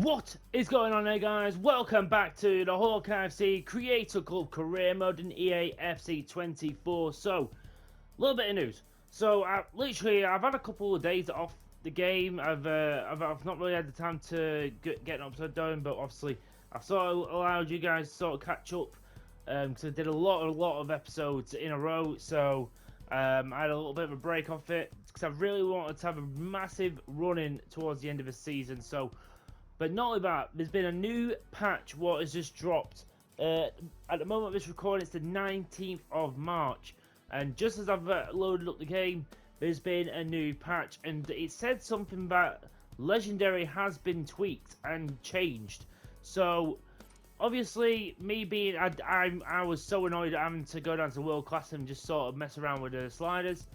What is going on there, guys? Welcome back to the Hawkeye FC Creator Club Career Mode in EA FC 24. So, a little bit of news. So, I've had a couple of days off the game. I've not really had the time to get an episode done, but obviously I've sort of allowed you guys to sort of catch up. Because I did a lot of episodes in a row. So, I had a little bit of a break off it because I really wanted to have a massive run in towards the end of the season. So. But not only that, there's been a new patch what has just dropped. At the moment of this recording, it's the 19th of March. And just as I've loaded up the game, there's been a new patch. And it said something that Legendary has been tweaked and changed. So, obviously, me being... I was so annoyed having to go down to World Class and just sort of mess around with the sliders.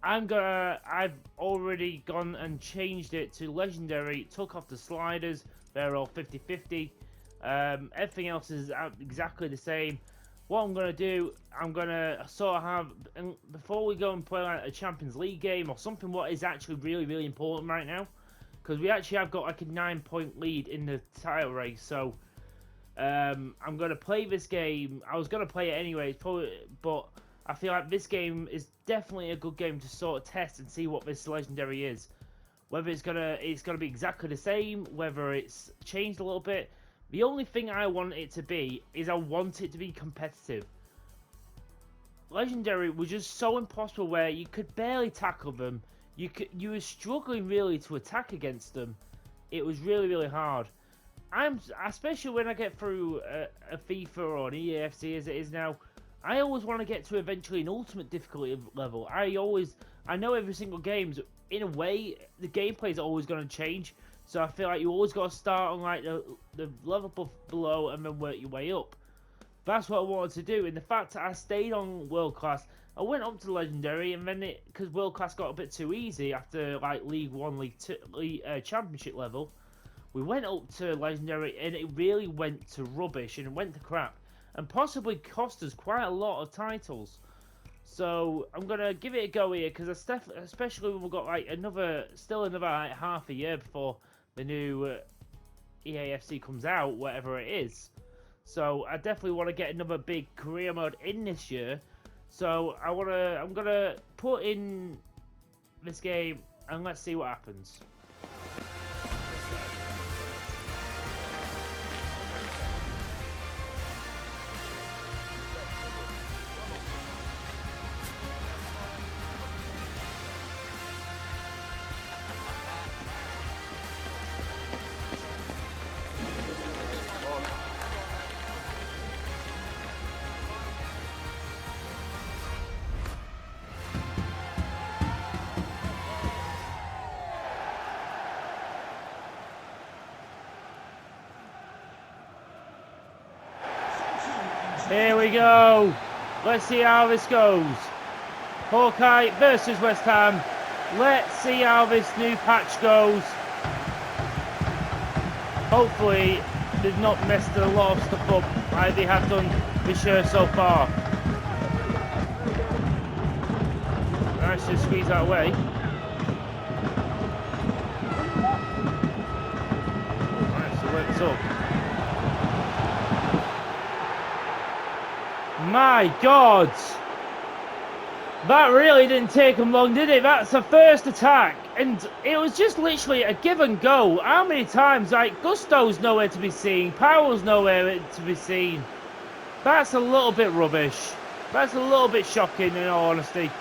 I've already gone and changed it to Legendary, took off the sliders, they're all 50-50. Everything else is exactly the same. What I'm going to do, I'm going to sort of have, before we go and play like a Champions League game or something what is actually really important right now, because we actually have got like a 9-point lead in the title race, so I'm going to play this game. I was going to play it anyway, but I feel like this game is definitely a good game to sort of test and see what this Legendary is. Whether it's gonna be exactly the same, whether it's changed a little bit. The only thing I want it to be is I want it to be competitive. Legendary was just so impossible where you could barely tackle them. You were struggling really to attack against them. It was really hard. Especially when I get through a FIFA or an EAFC as it is now. I always want to get to eventually an ultimate difficulty level. I know every single game, in a way, the gameplay is always going to change. So I feel like you always got to start on like the level below and then work your way up. That's what I wanted to do. And the fact that I stayed on World Class, I went up to Legendary, and then because World Class got a bit too easy after like League 1, League 2, Championship level, we went up to Legendary, and it really went to rubbish and it went to crap. And possibly cost us quite a lot of titles. So I'm gonna give it a go here, because especially when we've got like still another like half a year before the new EAFC comes out, whatever it is. So I definitely want to get another big career mode in this year. So I'm gonna put in this game and let's see what happens. Here we go. Let's see how this goes. Hawkeye versus West Ham. Let's see how this new patch goes. Hopefully, they've not messed a lot of stuff up like they have done this year so far. Nice to squeeze that away. Nice to work this up. My God! That really didn't take him long, did it? That's the first attack, and it was just literally a give and go. How many times? Like, Gusto's nowhere to be seen, Powell's nowhere to be seen. That's a little bit rubbish. That's a little bit shocking, in all honesty.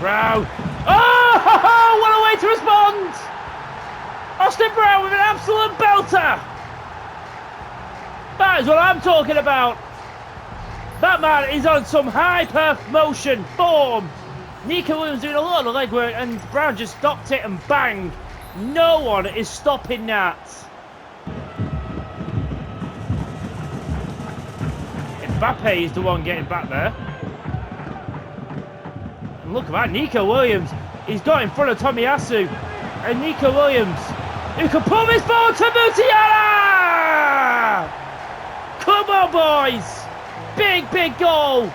Brown. Oh, what a way to respond! Austin Brown with an absolute belter! That is what I'm talking about! That man is on some hyper motion form! Nico Williams doing a lot of legwork, and Brown just stopped it and bang! No one is stopping that! Mbappe is the one getting back there. And look at that, Nico Williams. He's got in front of Tomiyasu. And Nico Williams, who can pull this ball to Mutiara! Come on, boys! big goal.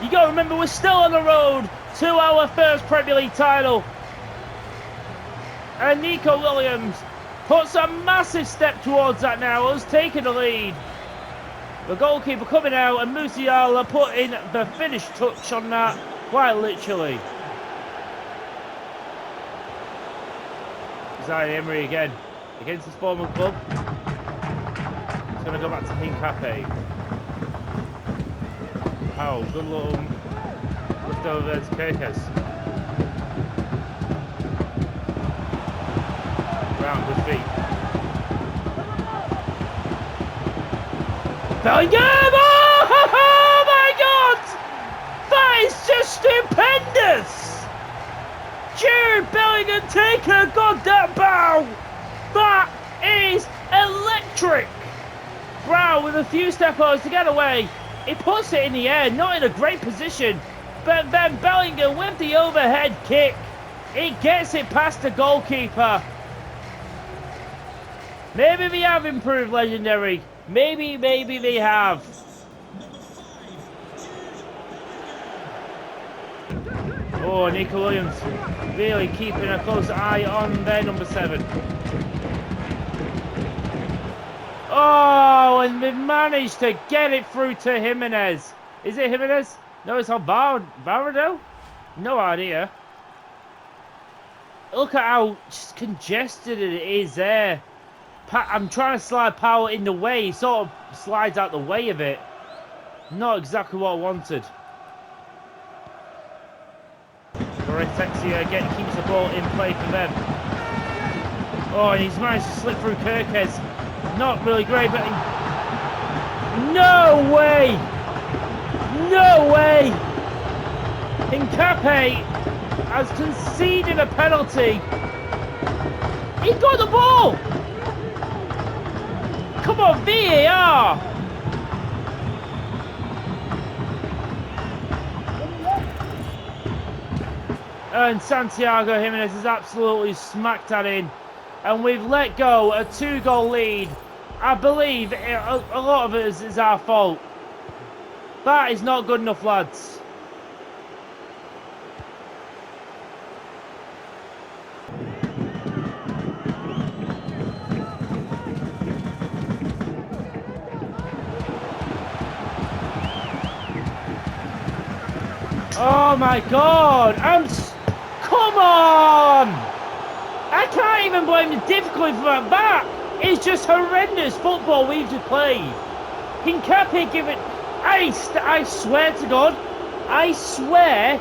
You got to remember, we're still on the road to our first Premier League title. And Nico Williams puts a massive step towards that now, us taking the lead. The goalkeeper coming out, and Musiala putting the finish touch on that, quite literally. Zaire Emery again, against his former club. He's going to go back to Hincape. Oh, good little lift over there to Kirkes. Brown, good feet. Bellingham! Oh my God! That is just stupendous! Jude Bellingham taking a goddamn bow! That is electric! Brown with a few step-overs to get away. He puts it in the air, not in a great position. But then Bellingham with the overhead kick. He gets it past the goalkeeper. Maybe we have improved, Legendary. Maybe they have. Oh, Nico Williams really keeping a close eye on their number 7. Oh, and they managed to get it through to Jimenez. Is it Jimenez? No, it's on Varado? No idea. Look at how congested it is there. I'm trying to slide power in the way. He sort of slides out the way of it. Not exactly what I wanted. Goretzka again keeps the ball in play for them. Oh, and he's managed to slip through Kirkes. Not really great, but... No way! No way! Hincape has conceded a penalty. He got the ball! Come on, VAR! And Santiago Jimenez has absolutely smacked that in. And we've let go a 2-goal lead. I believe a lot of it is our fault. That is not good enough, lads. Oh my God! Come on! I can't even blame the difficulty for that back. It's just horrendous football we've just played. Hincape give it. I swear to God, I swear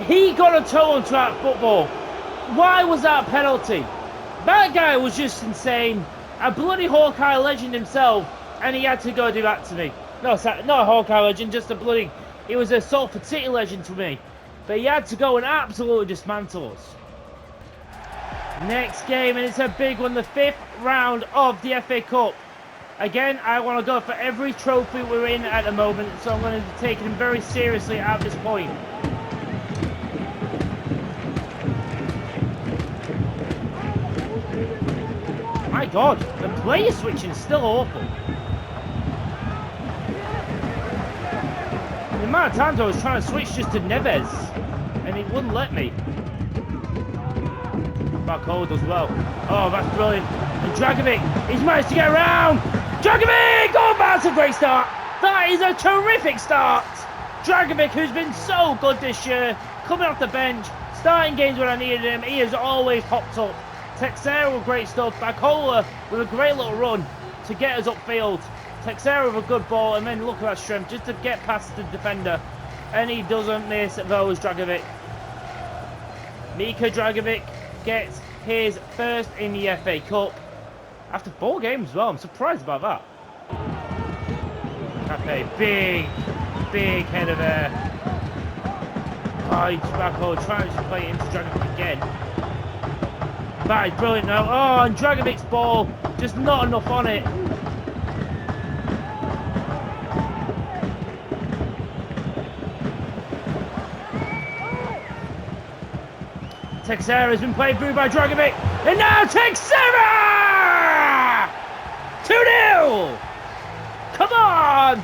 he got a toe onto that football. Why was that a penalty? That guy was just insane. A bloody Hawkeye legend himself, and he had to go do that to me. No, sorry, not a Hawkeye legend, just a bloody. He was a Salford City legend to me. But he had to go and absolutely dismantle us. Next game, and it's a big one, the 5th round of the FA Cup. Again, I want to go for every trophy we're in at the moment, so I'm going to be taking them very seriously at this point. My God, the player switching is still awful. The amount of times I was trying to switch just to Neves, and it wouldn't let me. Back hold as well. Oh, that's brilliant. And Dragovic, he's managed to get around. Dragovic! Oh, that's a great start. That is a terrific start. Dragovic, who's been so good this year, coming off the bench, starting games when I needed him. He has always popped up. Texera with great stuff. Bacola with a great little run to get us upfield. Texera with a good ball, and then look at that strength just to get past the defender. And he doesn't miss those, Dragovic. Mika Dragovic gets his first in the FA Cup after 4 games as well. I'm surprised about that. Cafe, big header there. Oh, he's back home, trying to play it into Dragovic again. That is brilliant now. Oh, and Dragovic's ball, just not enough on it. Texera has been played through by Dragovic, and now Texera! 2-0! Come on!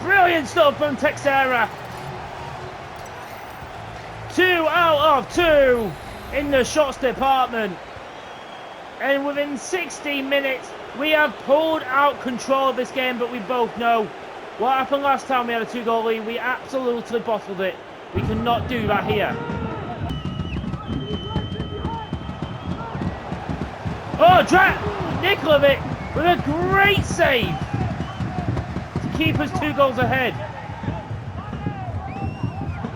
Brilliant stuff from Texera. 2 out of 2 in the shots department. And within 16 minutes, we have pulled out control of this game, but we both know what happened last time we had a 2-goal lead. We absolutely bottled it. We cannot do that here. Oh, Nikolovic with a great save to keep us 2 goals ahead.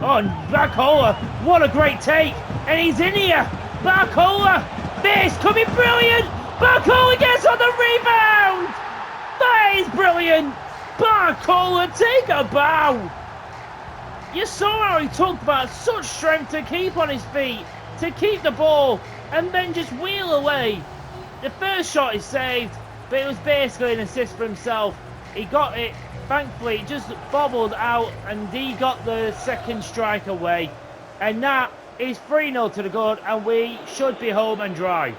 Oh, and Barcola, what a great take. And he's in here. Barcola, this could be brilliant. Barcola gets on the rebound. That is brilliant. Barcola, take a bow. You saw how he took that, such strength to keep on his feet, to keep the ball, and then just wheel away. The first shot is saved, but it was basically an assist for himself. He got it, thankfully, it just bobbled out, and he got the second strike away. And that is 3-0 to the good, and we should be home and dry.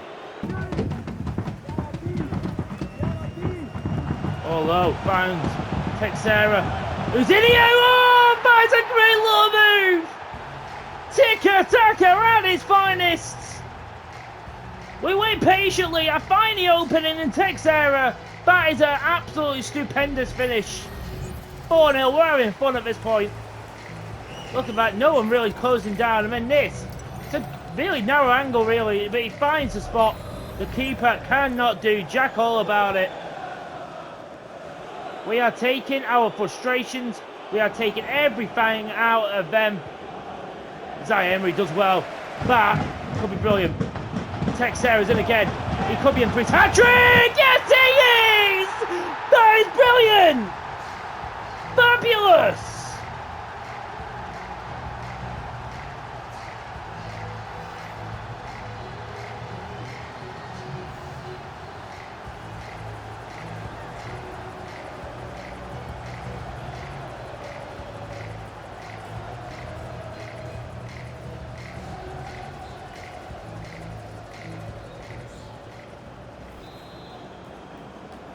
Oh, low, found Texera, who's in here. Oh, finds a great little move. Tiki-taka at its finest. We wait patiently. I find the opening in Texera. That is an absolutely stupendous finish. 4-0. We're having fun at this point. Look at that. No one really closing down. And then this. It's a really narrow angle, really. But he finds the spot. The keeper cannot do jack all about it. We are taking our frustrations. We are taking everything out of them. Zay Emery does well. That could be brilliant. Texera's in again. He could be in for his hat-trick! Yes, he is! That is brilliant! Fabulous!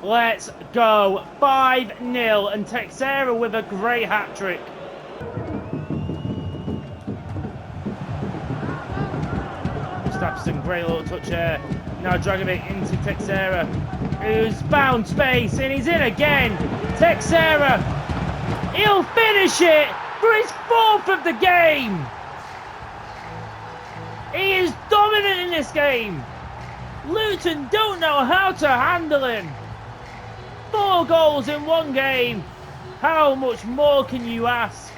Let's go. 5-0 and Texera with a great hat-trick. Gustafsson, great little touch there. Now Dragovic into Texera, who's found space, and he's in again. Texera, he'll finish it for his 4th of the game. He is dominant in this game. Luton don't know how to handle him. 4 goals in 1 game. How much more can you ask?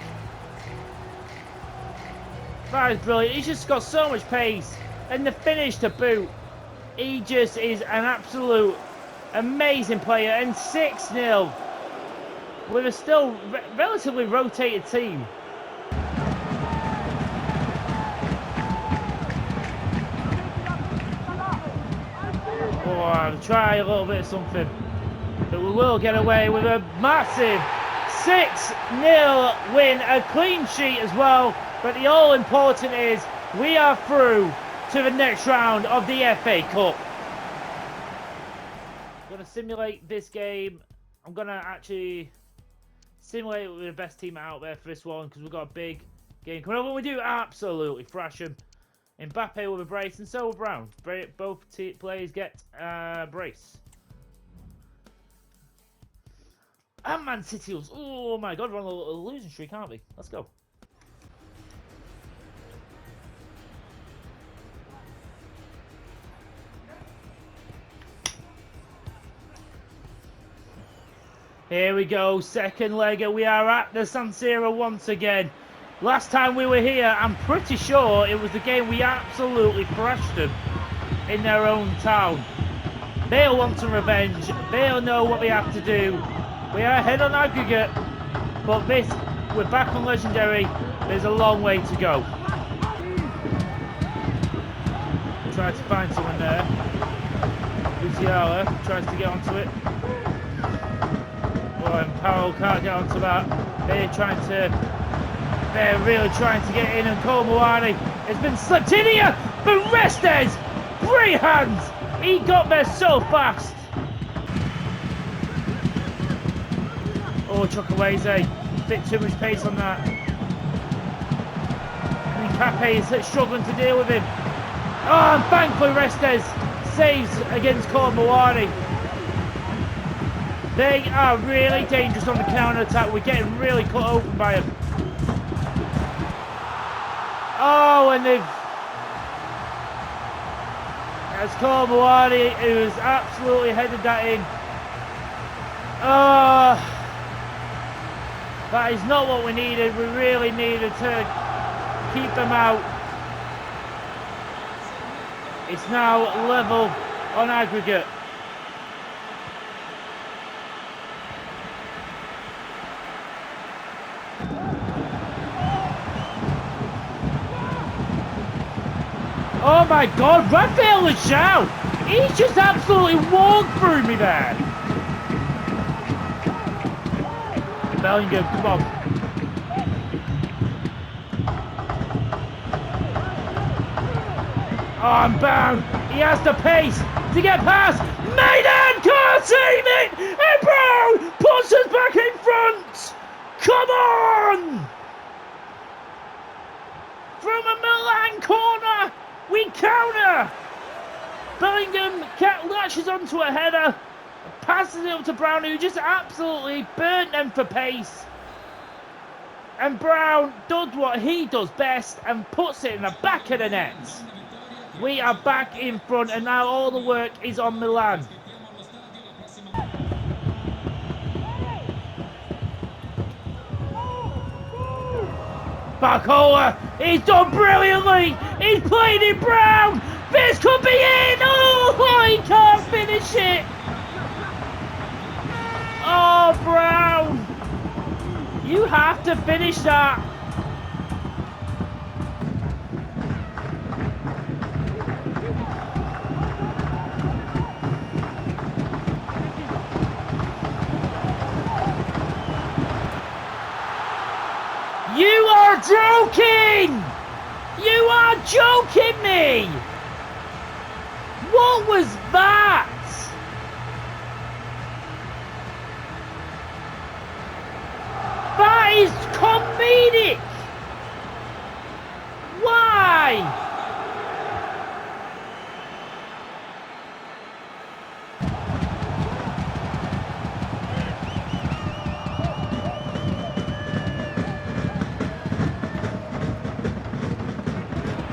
That is brilliant. He's just got so much pace. And the finish to boot. He just is an absolute amazing player. And 6-0 with a still relatively rotated team. Oh, I'll try a little bit of something. But we will get away with a massive 6-0 win, a clean sheet as well. But the all important is we are through to the next round of the FA Cup. I'm going to simulate this game. I'm going to actually simulate it with the best team out there for this one because we've got a big game coming up. When we do absolutely thrash them. Mbappe with a brace and so will Brown. Both players get a brace. And Man City, oh my god, we're on a losing streak, aren't we? Let's go. Here we go, second leg, and we are at the San Siro once again. Last time we were here, I'm pretty sure it was the game we absolutely thrashed them in their own town. They'll want some revenge, they'll know what they have to do. We are ahead on aggregate, but this, we're back on Legendary. There's a long way to go. Try to find someone there. Luciala tries to get onto it. Oh, and Powell can't get onto that. They're really trying to get in, and Cole Moani has been slipped in here, but Restes, great hands. He got there so fast. Oh, Chukwueze. Bit too much pace on that. Cape is struggling to deal with him. Oh, and thankfully Restes saves against Kormawari. They are really dangerous on the counter-attack. We're getting really cut open by them. Oh, and they've... That's Kormawari who's absolutely headed that in. That is not what we needed. We really needed to keep them out. It's now level on aggregate. Oh my God, Rafael Leão! He's just absolutely walked through me there. Bellingham, come on. Oh, I'm bound. He has the pace to get past. Maiden can't save it. And Brown puts us back in front. Come on. From a Milan corner, we counter. Bellingham latches onto a header. Passes it up to Brown, who just absolutely burnt them for pace. And Brown does what he does best and puts it in the back of the net. We are back in front, and now all the work is on Milan. Barcola, he's done brilliantly. He's played in Brown. This could be in. Oh, he can't finish it. Oh, Brown. You have to finish that. You are joking! You are joking me! What was that? That is comedic! Why?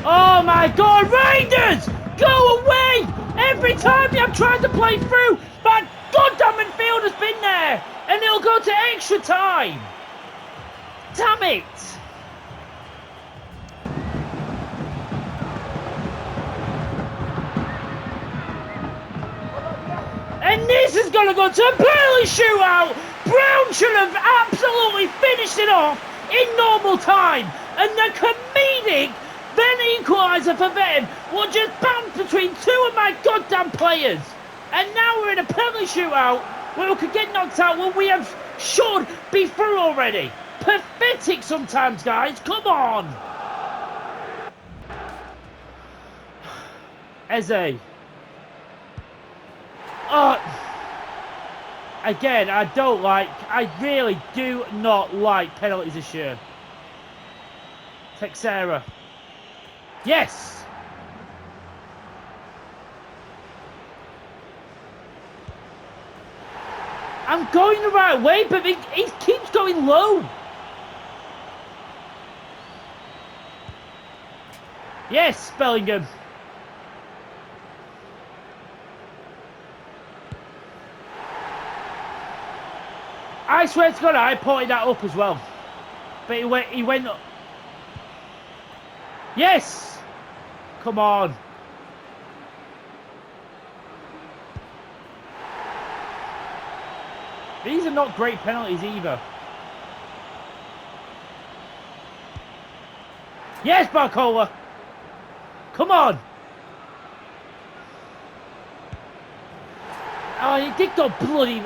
Oh my God, Raiders! Go away! Every time I'm trying to play through, that goddamn midfielder's been there! And it'll go to extra time! Damn it! And this is gonna go to a penalty shootout! Brown should have absolutely finished it off in normal time! And the comedic then equaliser for them will just bounce between two of my goddamn players. And now we're in a penalty shootout where we could get knocked out when we should be through already. Pathetic sometimes, guys. Come on. Eze. Again, I really do not like penalties this year. Texera. Yes! I'm going the right way, but it keeps going low. Yes, Bellingham. I swear to God, I pointed that up as well. But he went up. Yes! Come on. These are not great penalties either. Yes, Barcola! Come on! Oh, you did go bloody...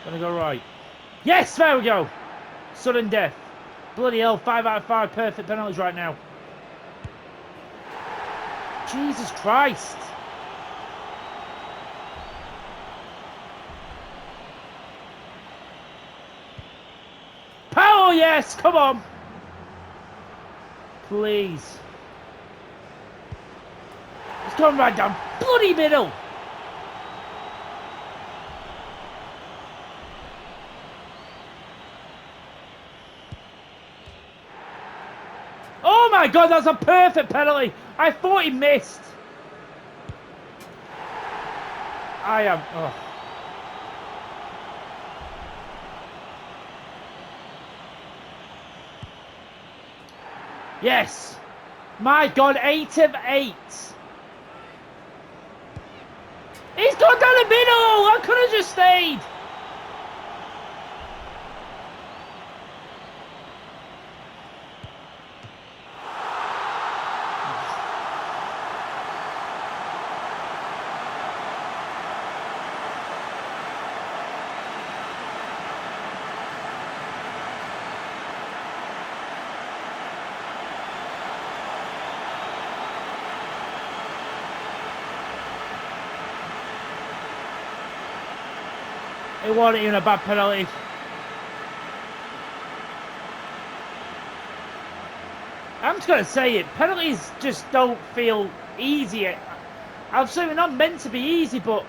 Gonna go right. Yes, there we go! Sudden death. Bloody hell, 5 out of 5 perfect penalties right now. Jesus Christ. Oh, yes, come on. Please. It's going right down bloody middle. Oh my God, that's a perfect penalty. I thought he missed. I am. Oh. Yes. My God, 8 of 8. He's gone down the middle. I could have just stayed. It wasn't even a bad penalty. I'm just going to say it. Penalties just don't feel easy. I'm saying they're not meant to be easy, but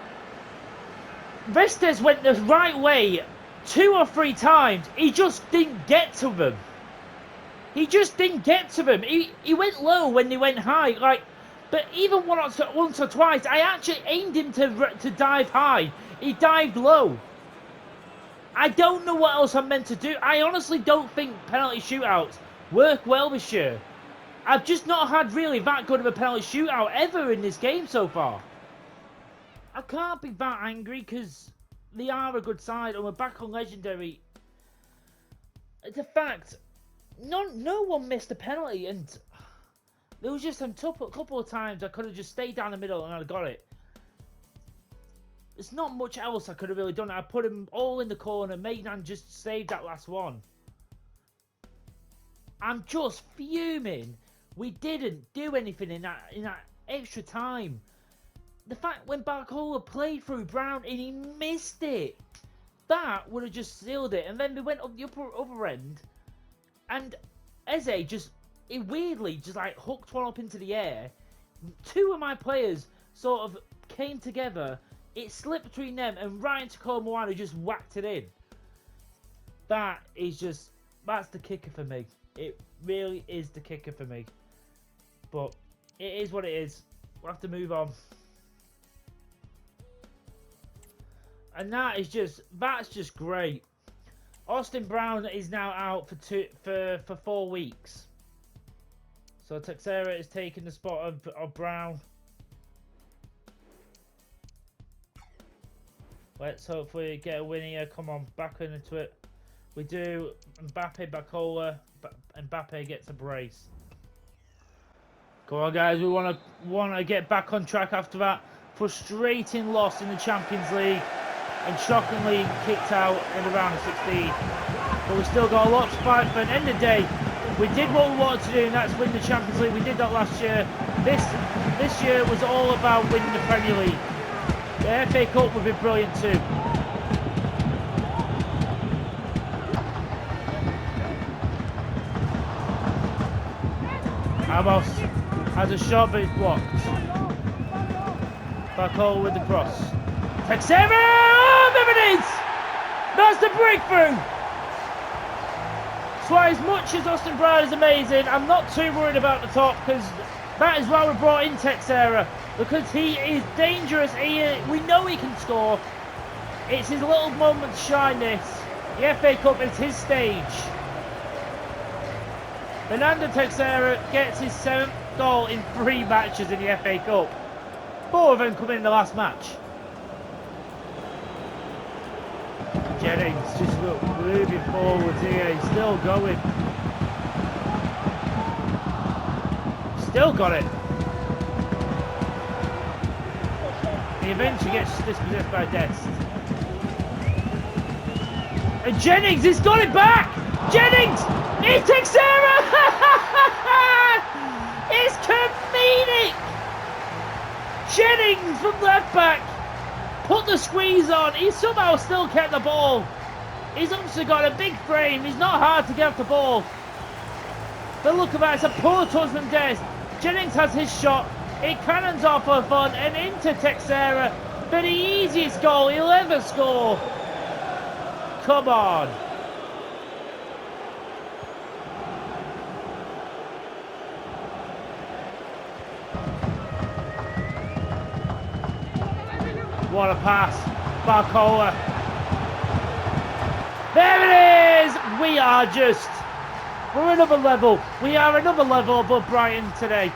Vestes went the right way 2 or 3 times. He just didn't get to them. He just didn't get to them. He went low when they went high. But even once or twice, I actually aimed him to dive high. He dived low. I don't know what else I'm meant to do. I honestly don't think penalty shootouts work well this year. I've just not had really that good of a penalty shootout ever in this game so far. I can't be that angry because they are a good side and we're back on Legendary. It's a fact. No one missed a penalty, and there was just a couple of times I could have just stayed down the middle and I'd got it. There's not much else I could have really done. I put him all in the corner. Maitland just saved that last one. I'm just fuming. We didn't do anything in that extra time. The fact when Barcola played through Brown and he missed it, that would have just sealed it. And then we went up the other end, and Eze he weirdly just like hooked one up into the air. 2 of my players sort of came together. It slipped between them, and Ryan Takomoana just whacked it in. That's the kicker for me. It really is the kicker for me. But it is what it is. We'll have to move on. And that's just great. Austin Brown is now out for 4 weeks. So Texera is taking the spot of Brown. Let's hopefully get a win here. Come on, back into it. We do. Mbappe, Bacola. Mbappe gets a brace. Come on, guys. We want to get back on track after that frustrating loss in the Champions League and shockingly kicked out in the round of 16. But we still got a lot to fight for. At the end of the day, we did what we wanted to do, and that's win the Champions League. We did that last year. This year was all about winning the Premier League. The FA Cup would be brilliant too. Amos has a shot, but it's blocked. Bacola with the cross. Texera! Oh, there it is! That's the breakthrough! So as much as Austin Brown is amazing, I'm not too worried about the top, because that is why we brought in Texera. Because he is dangerous. We know he can score. It's his little moment to shine this. The FA Cup is his stage. Fernando Texera gets his 7th goal in 3 matches in the FA Cup. 4 of them come in the last match. Jennings just moving forward here. He's still going. Still got it. He eventually gets dispossessed by Dest. And Jennings has got it back! Jennings! It's Texera! It's comedic! Jennings from left back put the squeeze on. He somehow still kept the ball. He's obviously got a big frame. He's not hard to get off the ball. But look at that, it's a poor touch from Des. Jennings has his shot. It cannons off for fun and into Texera for the easiest goal he'll ever score. Come on. What a pass. Barcola. There it is. We're another level. We are another level above Brighton today.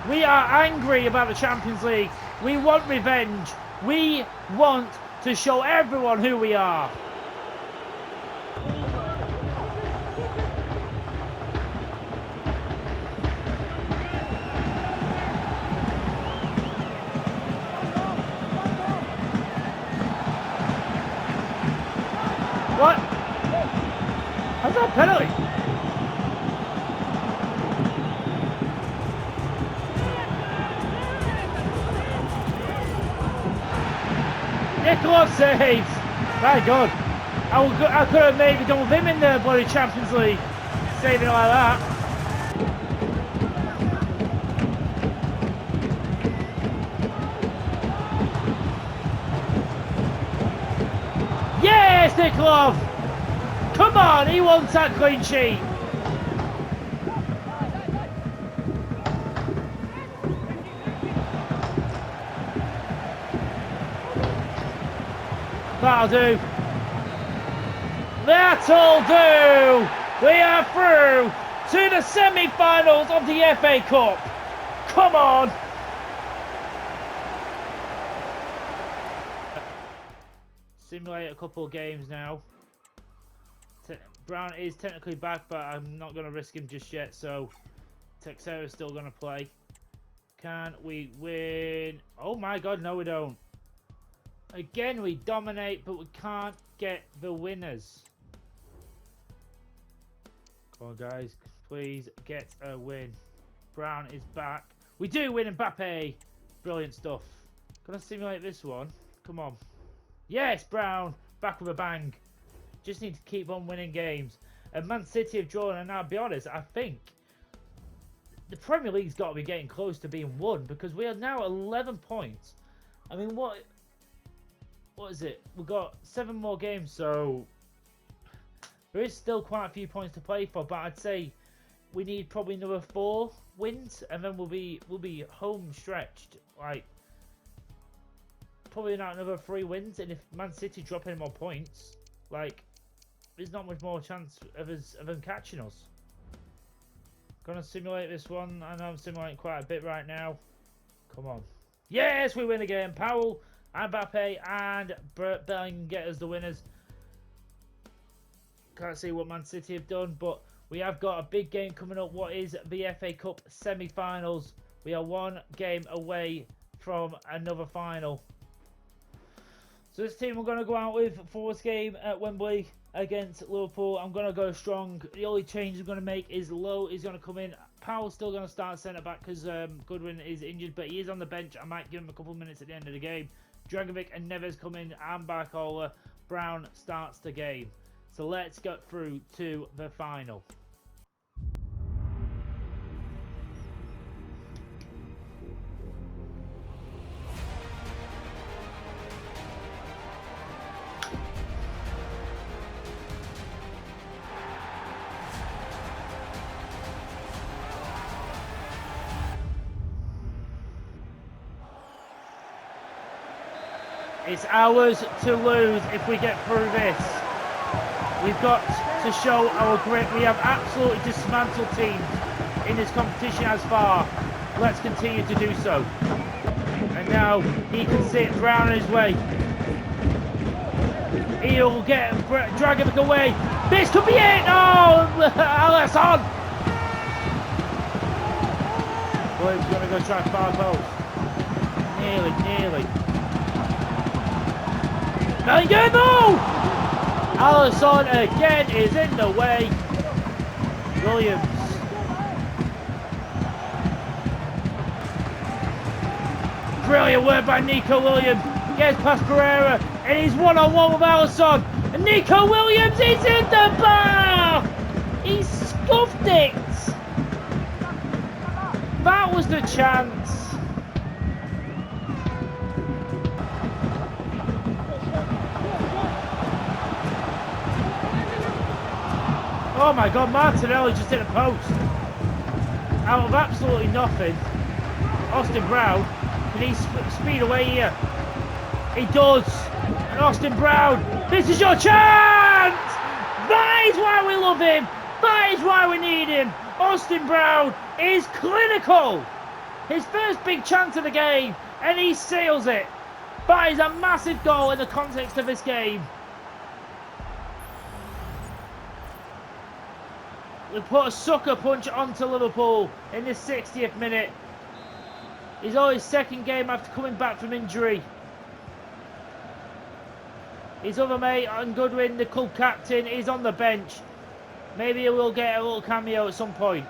We are angry about the Champions League. We want revenge. We want to show everyone who we are. What? How's that a penalty? Nicholas saves. My God. I could have maybe done with him in the bloody Champions League. Saving it like that. Yes, Nikolov! Come on, he wants that clean sheet. That'll do. That'll do. We are through to the semi-finals of the FA Cup. Come on. Simulate a couple of games now. Brown is technically back, but I'm not going to risk him just yet, so Texera is still going to play. Can we win? Oh my God, no we don't. Again, we dominate, but we can't get the winners. Come on, guys. Please get a win. Brown is back. We do win Mbappe. Brilliant stuff. Gonna simulate this one. Come on. Yes, Brown. Back with a bang. Just need to keep on winning games. And Man City have drawn, and I'll be honest, I think the Premier League's got to be getting close to being won, because we are now 11 points. I mean, what is it? We've got 7 more games, so there is still quite a few points to play for, but I'd say we need probably another 4 wins, and then we'll be home stretched. Like, probably not another 3 wins, and if Man City drop any more points, like, there's not much more chance of them catching us. Gonna simulate this one. I know I'm simulating quite a bit right now. Come on. Yes, we win again. Powell, Mbappe, and Bellingham get us the winners. Can't see what Man City have done, but we have got a big game coming up. What is the FA Cup semi-finals? We are 1 game away from another final. So this team we're going to go out with for this game at Wembley against Liverpool. I'm going to go strong. The only change I'm going to make is Lowe is going to come in. Powell's still going to start centre-back because Goodwin is injured, but he is on the bench. I might give him a couple of minutes at the end of the game. Dragovic and Neves come in, and Barcola. Brown starts the game. So let's get through to the final. It's ours to lose if we get through this. We've got to show our grit. We have absolutely dismantled teams in this competition as far. Let's continue to do so. And now he can sit Brown on his way. He'll get Dragovic away. This could be it! Oh, Alisson! Well, he's going to go try far post. Nearly. Bellingham! Alisson again is in the way. Williams. Brilliant work by Nico Williams. Gets past Pereira, and he's one-on-one with Alisson. Nico Williams is in the bar! He scuffed it! That was the chance. Oh my God, Martinelli just hit a post. Out of absolutely nothing. Austin Brown, can he speed away here? He does. And Austin Brown, this is your chance! That is why we love him. That is why we need him. Austin Brown is clinical. His first big chance of the game, and he seals it. That is a massive goal in the context of this game. We put a sucker punch onto Liverpool in the 60th minute. He's on his second game after coming back from injury. His other mate, Goodwin, the club captain, is on the bench. Maybe he will get a little cameo at some point.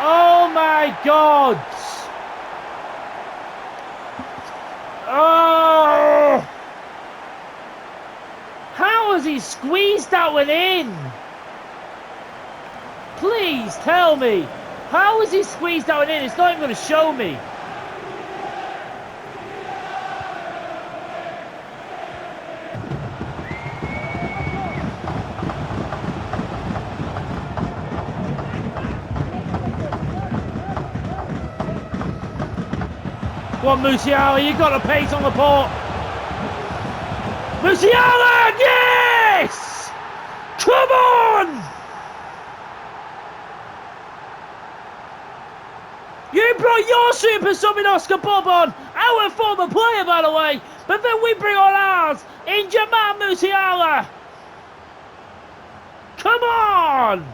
Oh my God! Oh! How has he squeezed that one in? Please tell me. How has he squeezed that one in? It's not even going to show me. Go on, Musiala, you got the pace on the port. Musiala, yes! Come on! You brought your super sub in Oscar Bob on, our former player, by the way, but then we bring on ours in Jamal Musiala. Come on!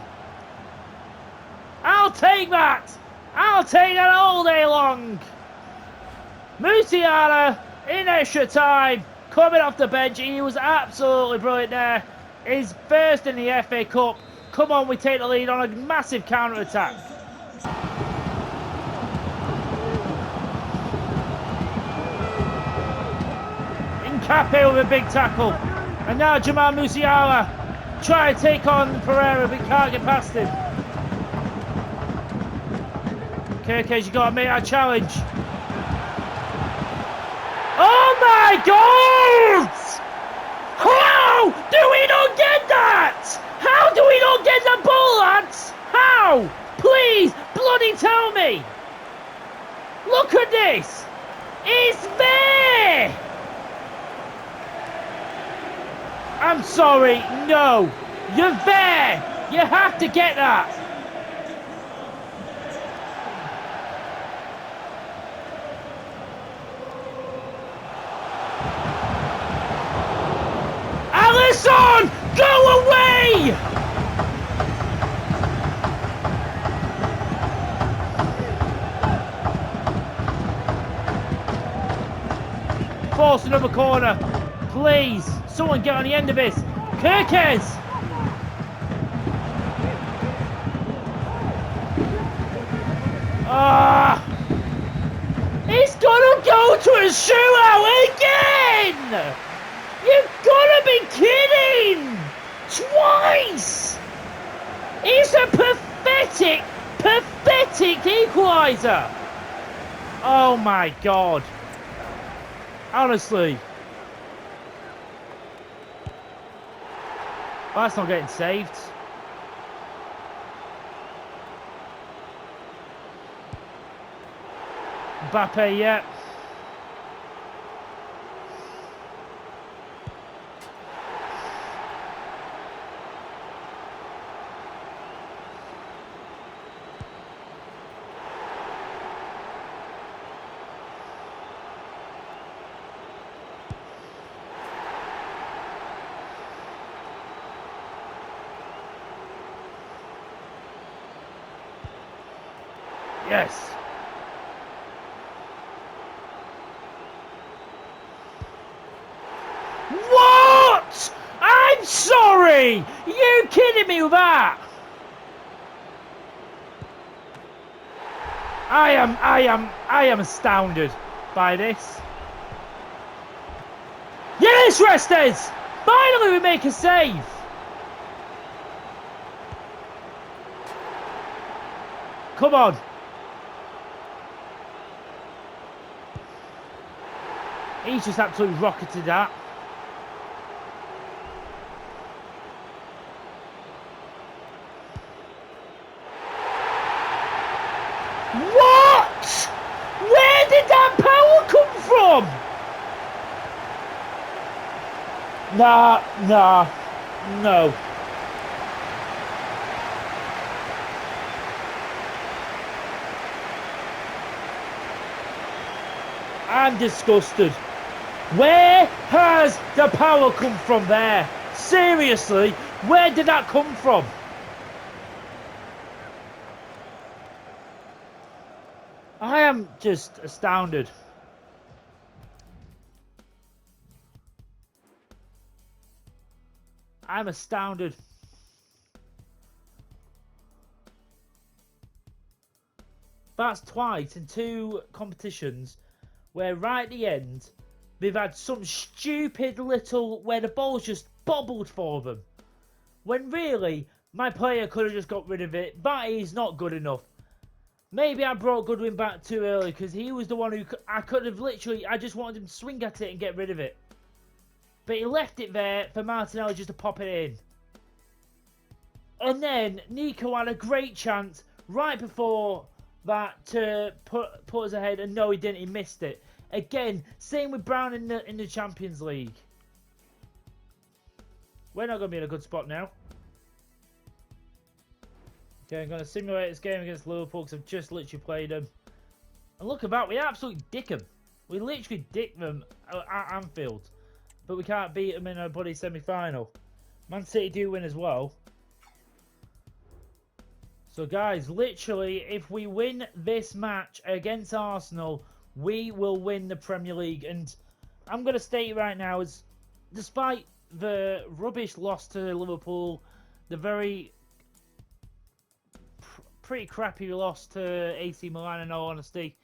I'll take that. I'll take that all day long. Musiala in extra time, coming off the bench. He was absolutely brilliant there. His first in the FA Cup. Come on, we take the lead on a massive counter-attack. Nkape with a big tackle. And now Jamal Musiala trying to take on Pereira, but can't get past him. Kirkes, you got to make that challenge. Oh my God! How do we not get that? How do we not get the ball, lads? How? Please, bloody tell me. Look at this. It's there. I'm sorry, no. You're there. You have to get that. Alisson, go away! Force another corner. Please, someone get on the end of this. Kirkes! Ah! He's gonna go to a shootout again! You've gotta be kidding! Twice! It's a pathetic, pathetic equaliser! Oh my God. Honestly. That's not getting saved. Mbappe, yeah. Yes. you kidding me with that? I am astounded by this. Yes, Restes! Finally we make a save! Come on. He's just absolutely rocketed that. What? Where did that power come from? Nah, no. I'm disgusted. Where has the power come from there? Seriously, where did that come from? I am just astounded. I'm astounded. That's twice in 2 competitions where right at the end they've had some stupid little where the ball's just bobbled for them. When really, my player could have just got rid of it. That is not good enough. Maybe I brought Goodwin back too early because he was the one who I could have literally, I just wanted him to swing at it and get rid of it. But he left it there for Martinelli just to pop it in. And then Nico had a great chance right before that to put us ahead, and no, he didn't. He missed it. Again, same with Brown in the Champions League. We're not going to be in a good spot now. Okay, I'm going to simulate this game against Liverpool because I've just literally played them. And look at that, we absolutely dick them. We literally dick them at Anfield. But we can't beat them in a bloody semi-final. Man City do win as well. So guys, literally, if we win this match against Arsenal, we will win the Premier League. And I'm going to state right now, is despite the rubbish loss to Liverpool, the very pretty crappy loss to AC Milan, in all honesty,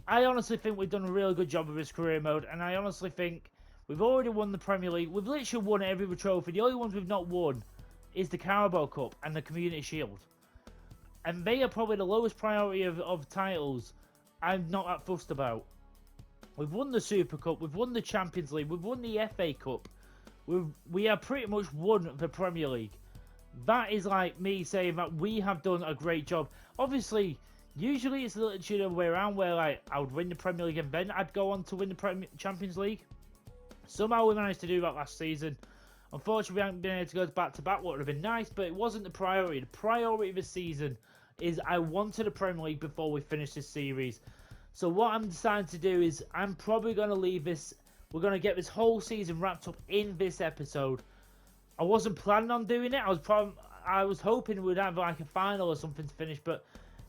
I honestly think we've done a really good job of this career mode, and I honestly think we've already won the Premier League. We've literally won every trophy. The only ones we've not won is the Carabao Cup and the Community Shield. And they are probably the lowest priority of titles I'm not that fussed about. We've won the Super Cup, we've won the Champions League, we've won the FA Cup. We have pretty much won the Premier League. That is like me saying that we have done a great job. Obviously, usually it's literally the other way around where like, I would win the Premier League and then I'd go on to win the Champions League. Somehow we managed to do that last season. Unfortunately, we haven't been able to go back-to-back, what would have been nice, but it wasn't the priority. The priority of the season is I wanted the Premier League before we finish this series. So what I'm deciding to do is I'm probably going to leave this. We're going to get this whole season wrapped up in this episode. I wasn't planning on doing it. I was hoping we'd have like a final or something to finish, but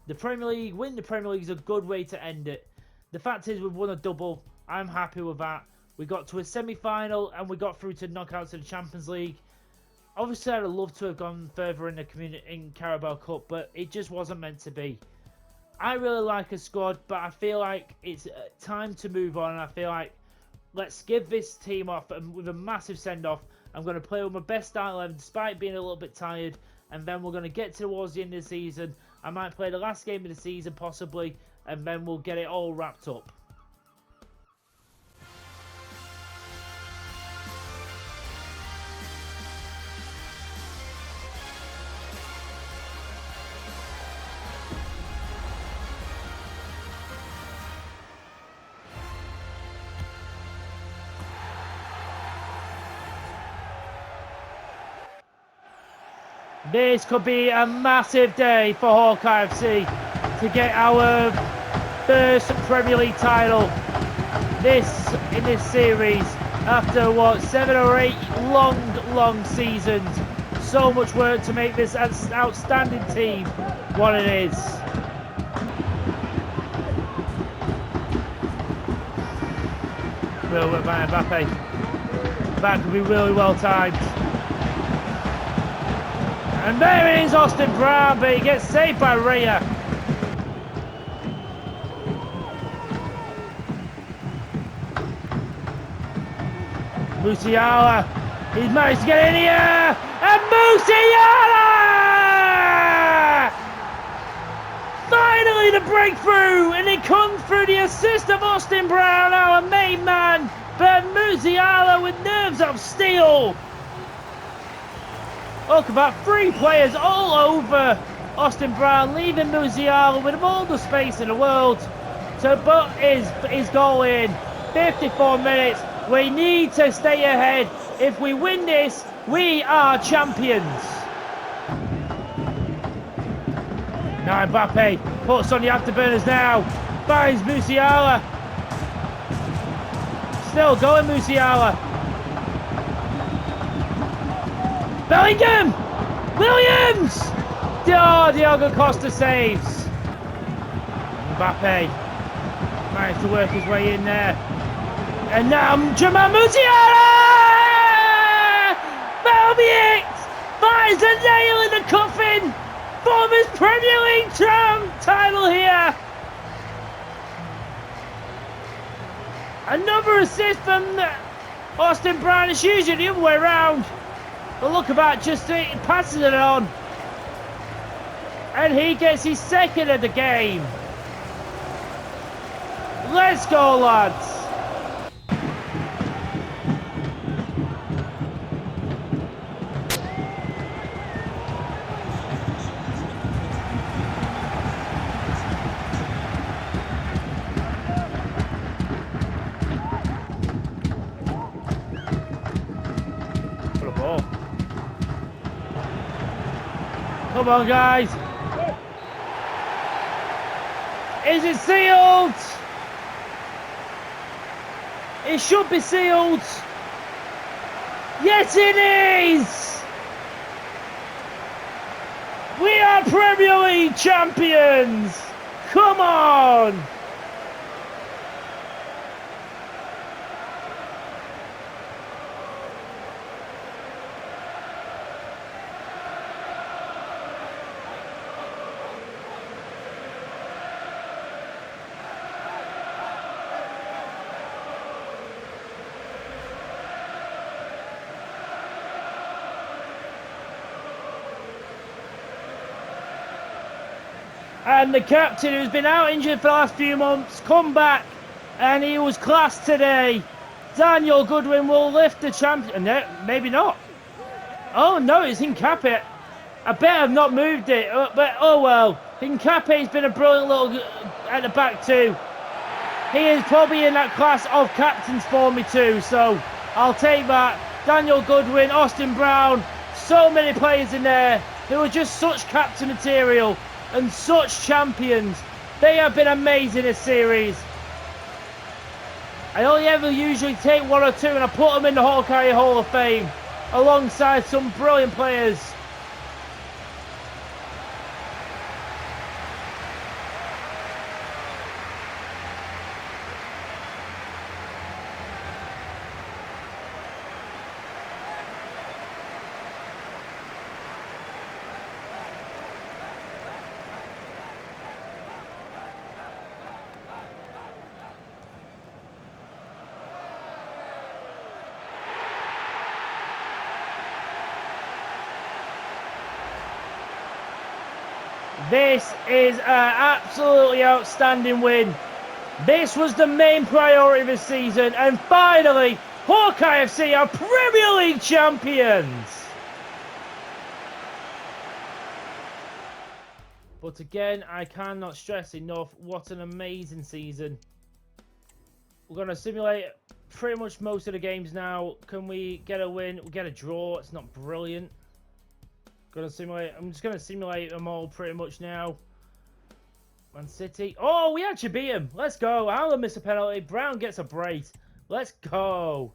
the Premier League, winning the Premier League is a good way to end it. The fact is we've won a double. I'm happy with that. We got to a semi-final and we got through to knockouts of the Champions League. Obviously, I'd have loved to have gone further in the Carabao Cup, but it just wasn't meant to be. I really like a squad, but I feel like it's time to move on. And I feel like let's give this team off and with a massive send-off. I'm going to play with my best start 11 despite being a little bit tired. And then we're going to get towards the end of the season. I might play the last game of the season possibly, and then we'll get it all wrapped up. This could be a massive day for Hawkeye FC to get our first Premier League title in this series after what, 7 or 8 long seasons. So much work to make this outstanding team what it is. Well, by Mbappe. That could be really well timed. And there it is, Austin Brown, but he gets saved by Rhea. Musiala, he's managed to get in here, and Musiala! Finally the breakthrough, and it comes through the assist of Austin Brown, our main man, but Musiala with nerves of steel. Look, about 3 players all over Austin Brown, leaving Musiala with all the space in the world to put his goal in. 54 minutes. We need to stay ahead. If we win this, we are champions. Now Mbappe puts on the afterburners now. Finds Musiala. Still going Musiala. Bellingham! Williams! Oh, Diogo Costa saves. Mbappe managed to work his way in there. And now Jamal Musiala! That'll be it! Finds a nail in the coffin for his Premier League title here. Another assist from Austin Brown. It's usually the other way around. But look about just passes it on. And he gets his second of the game. Let's go, lads. What a ball. Come on, guys. Is it sealed? It should be sealed. Yes, it is. We are Premier League champions. Come on. And the captain, who's been out injured for the last few months, come back, and he was class today. Daniel Goodwin will lift the champion. No, maybe not. Oh no, it's Hincapié. I bet I've not moved it, but oh well. Hincapié's been a brilliant little at the back too. He is probably in that class of captains for me too, so I'll take that. Daniel Goodwin, Austin Brown, so many players in there who are just such captain material. And such champions. They have been amazing this series. I only ever usually take 1 or 2 and I put them in the Hawkeye Hall of Fame alongside some brilliant players. This is an absolutely outstanding win. This was the main priority of the season, and finally, Hawkeye FC are Premier League champions. But again, I cannot stress enough what an amazing season. We're going to simulate pretty much most of the games now. Can we get a win? We'll get a draw. It's not brilliant. I'm just going to simulate them all pretty much now. Man City. Oh, we actually beat him. Let's go. Allen missed a penalty. Brown gets a brace. Let's go.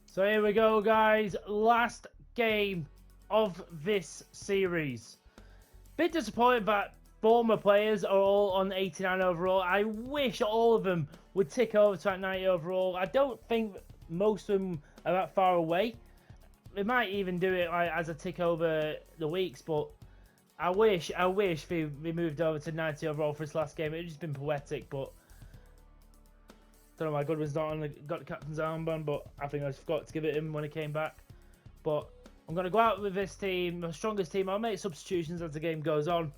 So here we go, guys. Last game of this series. Bit disappointed that former players are all on 89 overall. I wish all of them would tick over to that 90 overall. I don't think most of them are that far away. We might even do it like as a tick over the weeks, but I wish we moved over to 90 overall for this last game. It would just been poetic, but don't know why Goodwin's not got the captain's armband, but I think I just forgot to give it him when he came back. But I'm going to go out with this team, my strongest team. I'll make substitutions as the game goes on.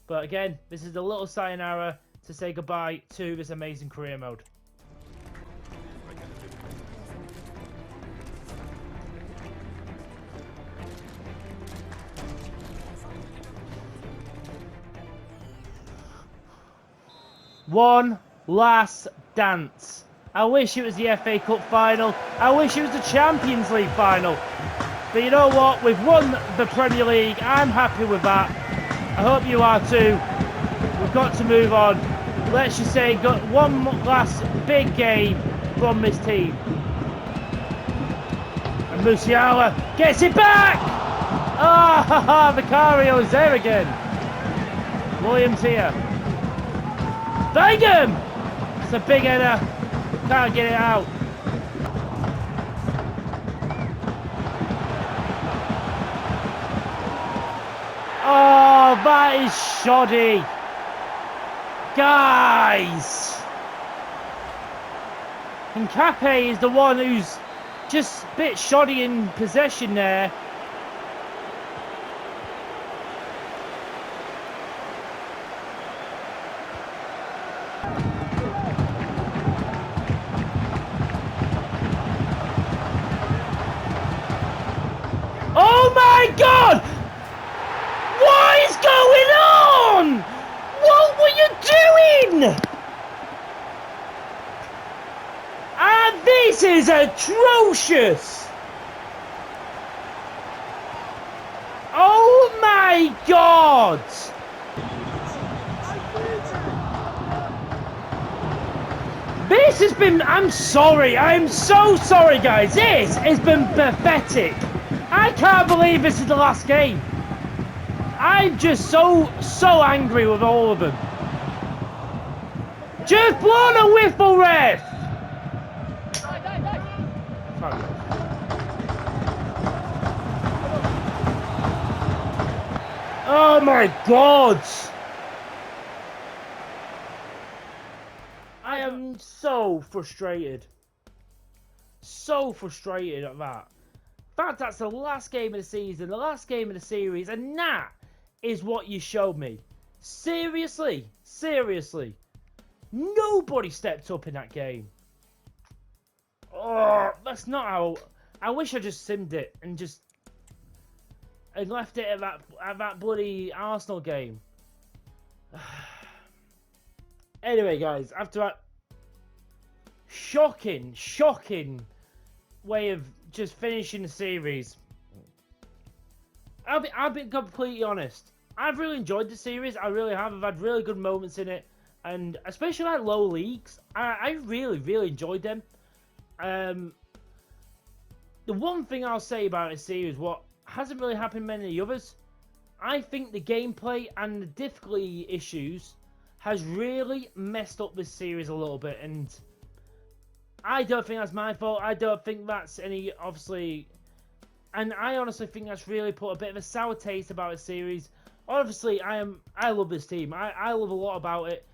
But again, this is a little sayonara to say goodbye to this amazing career mode. One last dance. I wish it was the FA Cup final. I wish it was the Champions League final. But you know what? We've won the Premier League. I'm happy with that. I hope you are too. We've got to move on. Let's just say got one last big game from this team. And Musiala gets it back! Ah, Vicario is there again. Williams here. Bingham! It's a big header. Can't get it out. Oh, that is shoddy. Guys! Nkape is the one who's just a bit shoddy in possession there. Oh my God! What is going on? What were you doing? This is atrocious. Oh my God! This has been, I'm sorry, I'm so sorry guys, this has been pathetic. I can't believe this is the last game. I'm just so angry with all of them. Just blown a whiffle, ref! Oh my God! I am so frustrated. So frustrated at that. In fact, that's the last game of the season, the last game of the series, and that is what you showed me. Seriously? Seriously? Nobody stepped up in that game. Oh, that's not how... I wish I just simmed it and just... and left it at that bloody Arsenal game. Anyway, guys, after that shocking way of just finishing the series, I'll be completely honest. I've really enjoyed the series. I really have. I've had really good moments in it, and especially like low leagues, I really enjoyed them. The one thing I'll say about this series, what hasn't really happened many of the others, I think the gameplay and the difficulty issues has really messed up this series a little bit, and I don't think that's my fault. I don't think that's any, obviously, and I honestly think that's really put a bit of a sour taste about the series. Obviously, I love this team. I love a lot about it.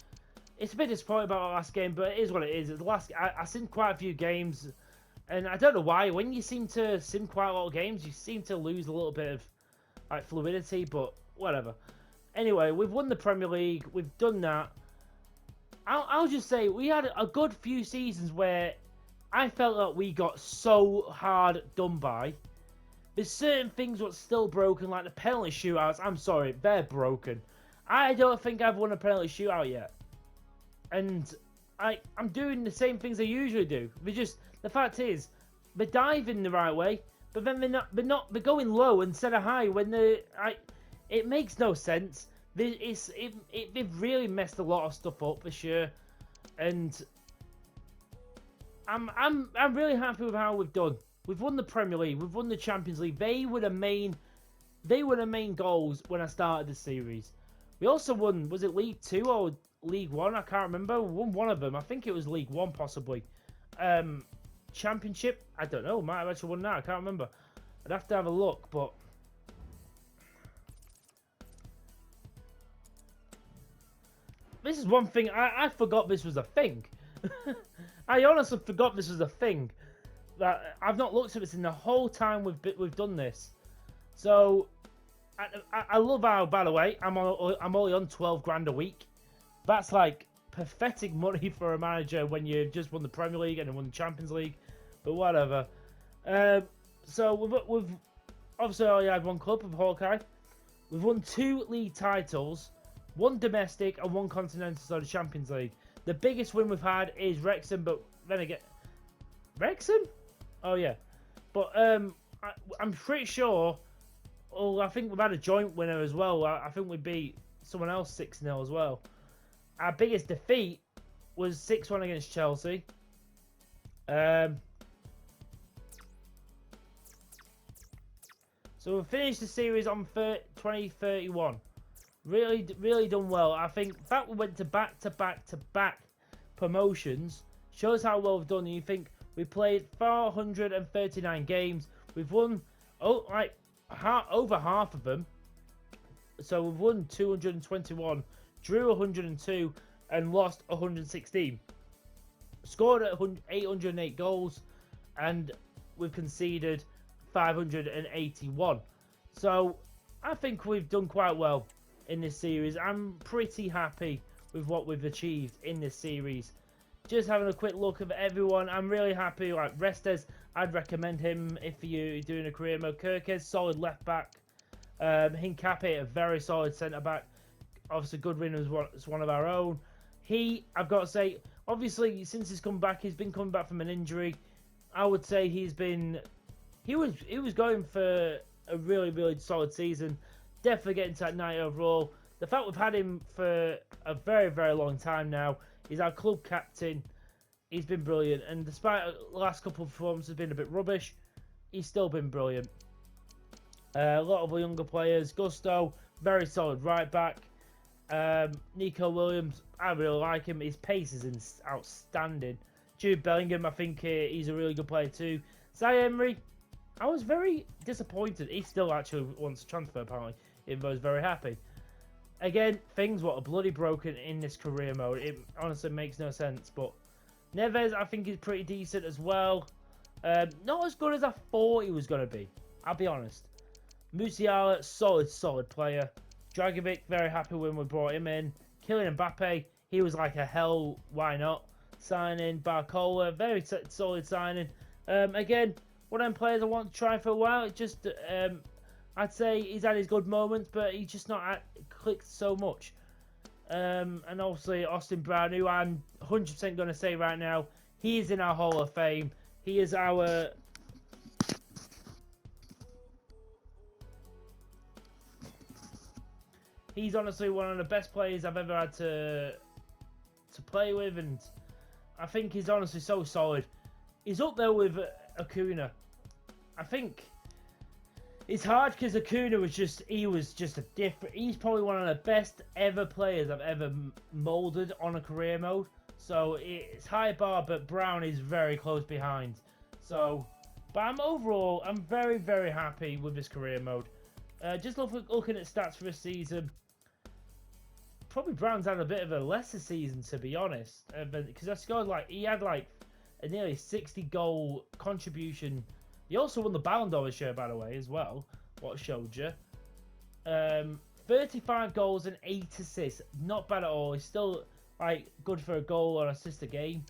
It's a bit disappointing about the last game, but it is what it is. I've seen quite a few games, and I don't know why. When you seem to sim quite a lot of games, you seem to lose a little bit of like fluidity, but whatever. Anyway, we've won the Premier League. We've done that. I'll just say we had a good few seasons where I felt that we got so hard done by. There's certain things that's still broken, like the penalty shootouts. I'm sorry, they're broken. I don't think I've won a penalty shootout yet. And I'm doing the same things I usually do. The fact is, they're diving the right way, but then they're going low instead of high when it makes no sense. They've really messed a lot of stuff up this year, and I'm really happy with how we've done. We've won the Premier League, we've won the Champions League. They were the main goals when I started the series. We also won, was it League 2 or League 1? I can't remember. We won one of them. I think it was League 1 possibly. championship? I don't know. Might have actually won that. I can't remember. I'd have to have a look, but this is one thing. I forgot this was a thing. I honestly forgot this was a thing. That I've not looked at this in the whole time we've done this. So I love how, by the way, I'm only on 12 grand a week. That's like pathetic money for a manager when you just won the Premier League and won the Champions League. But whatever. So we've obviously only had one club of Hawkeye. We've won 2 league titles, 1 domestic and 1 continental, so the Champions League. The biggest win we've had is Wrexham, but then again, Wrexham? Oh yeah, but I'm pretty sure. Oh, I think we've had a joint winner as well. I think we beat someone else 6-0 as well. Our biggest defeat was 6-1 against Chelsea. So we finished the series on 2031. Really done well. I think the fact we went to back promotions shows how well we've done. And you think we played 439 games. We've won over half of them. So we've won 221, drew 102, and lost 116. Scored 808 goals, and we've conceded 581. So I think we've done quite well in this series. I'm pretty happy with what we've achieved in this series. Just having a quick look of everyone, I'm really happy. Like Restes, I'd recommend him if you're doing a career mode. Kirkes, solid left back. Hincapié, a very solid centre back. Obviously, Goodwin is one of our own. I've got to say, obviously, since he's come back, he's been coming back from an injury. I would say he was going for a really solid season. Definitely getting to that 90 overall. The fact we've had him for a very long time now. He's our club captain. He's been brilliant. And despite the last couple of performances being a bit rubbish, he's still been brilliant. A lot of the younger players. Gusto, very solid right back. Nico Williams, I really like him. His pace is outstanding. Jude Bellingham, I think he's a really good player too. Zaire Emery, I was very disappointed. He still actually wants to transfer, apparently, even though he's very happy. Again, things were bloody broken in this career mode. It honestly makes no sense. But Neves, I think, is pretty decent as well. Not as good as I thought he was going to be. I'll be honest. Musiala, solid player. Dragovic, very happy when we brought him in. Kylian Mbappe, he was like a hell, why not? Signing. Barcola, very solid signing. Again, one of them players I want to try for a while. It just, I'd say he's had his good moments, but he's just not clicked so much. And obviously Austin Brown, who I'm 100% going to say right now, he is in our Hall of Fame. He is our... He's honestly one of the best players I've ever had to play with, and I think he's honestly so solid. He's up there with Acuna. I think it's hard because Acuna was just a different. He's probably one of the best ever players I've ever molded on a career mode. So it's high bar, but Brown is very close behind. So, but I'm very happy with this career mode. Just looking at stats for this season. Probably Brown's had a bit of a lesser season, to be honest, because I scored he had a nearly 60 goal contribution. He also won the Ballon d'Or this year, by the way, as well. What showed you? 35 goals and 8 assists, not bad at all. He's still good for a goal or assist a game.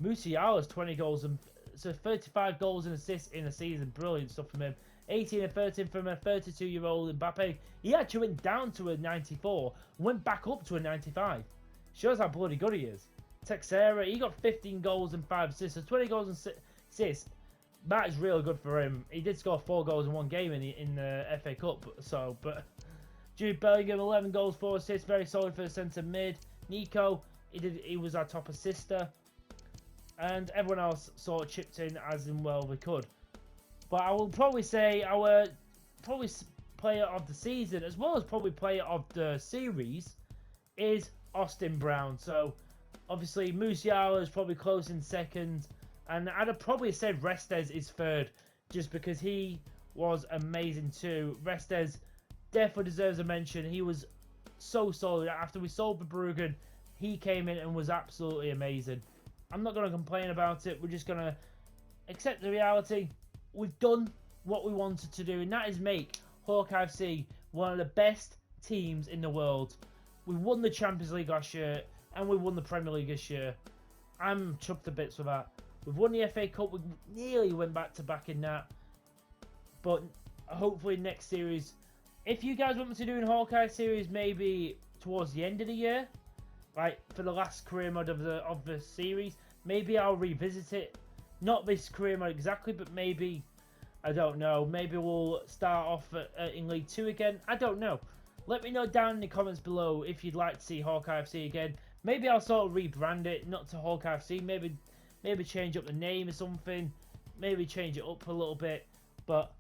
Musiala's 20 goals and 35 goals and assists in a season, brilliant stuff from him. 18 and 13 from a 32-year-old Mbappe. He actually went down to a 94, went back up to a 95. Shows how bloody good he is. Texera, he got 15 goals and 5 assists, so 20 goals and assists. That is really good for him. He did score 4 goals in one game in the FA Cup. But Jude Bellingham, 11 goals, 4 assists, very solid for the centre mid. Nico, he was our top assister, and everyone else sort of chipped in as in well we could. But I will probably say our player of the season, as well as probably player of the series, is Austin Brown. So obviously Musiala is probably close in second. And I'd have probably said Restes is third, just because he was amazing too. Restes definitely deserves a mention. He was so solid. After we sold Verbruggen, he came in and was absolutely amazing. I'm not going to complain about it. We're just going to accept the reality. We've done what we wanted to do, and that is make Hawkeye FC one of the best teams in the world. We won the Champions League last year, and we won the Premier League this year. I'm chuffed to bits with that. We've won the FA Cup. We nearly went back to back in that. But hopefully next series, if you guys want me to do a Hawkeye series maybe towards the end of the year, like for the last career mode of the series, maybe I'll revisit it. Not this career mode exactly, but maybe, I don't know, maybe we'll start off in League 2 again. I don't know. Let me know down in the comments below if you'd like to see Hawkeye FC again. Maybe I'll sort of rebrand it, not to Hawkeye FC, maybe change up the name or something, maybe change it up a little bit, but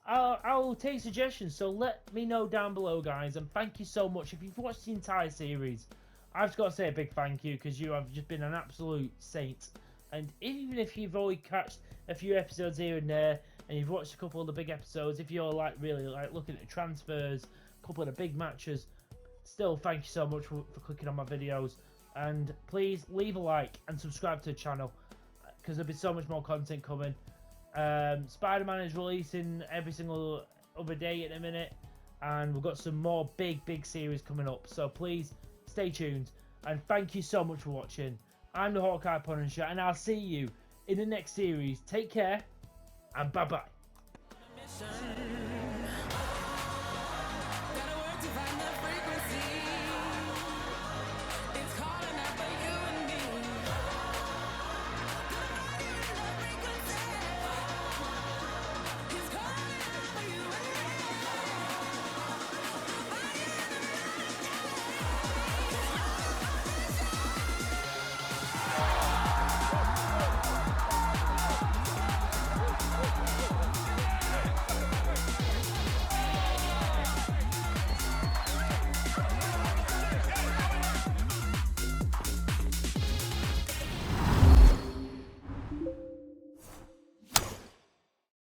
I'll take suggestions, so let me know down below, guys, and thank you so much. If you've watched the entire series, I've just got to say a big thank you, because you have just been an absolute saint. And even if you've only catched a few episodes here and there, and you've watched a couple of the big episodes, if you're like really like looking at transfers, a couple of the big matches, still thank you so much for clicking on my videos. And please leave a like and subscribe to the channel, because there'll be so much more content coming. Spider-Man is releasing every single other day at the minute, and we've got some more big series coming up, so please stay tuned, and thank you so much for watching. I'm the Hawkeye Punisher, and I'll see you in the next series. Take care, and bye bye.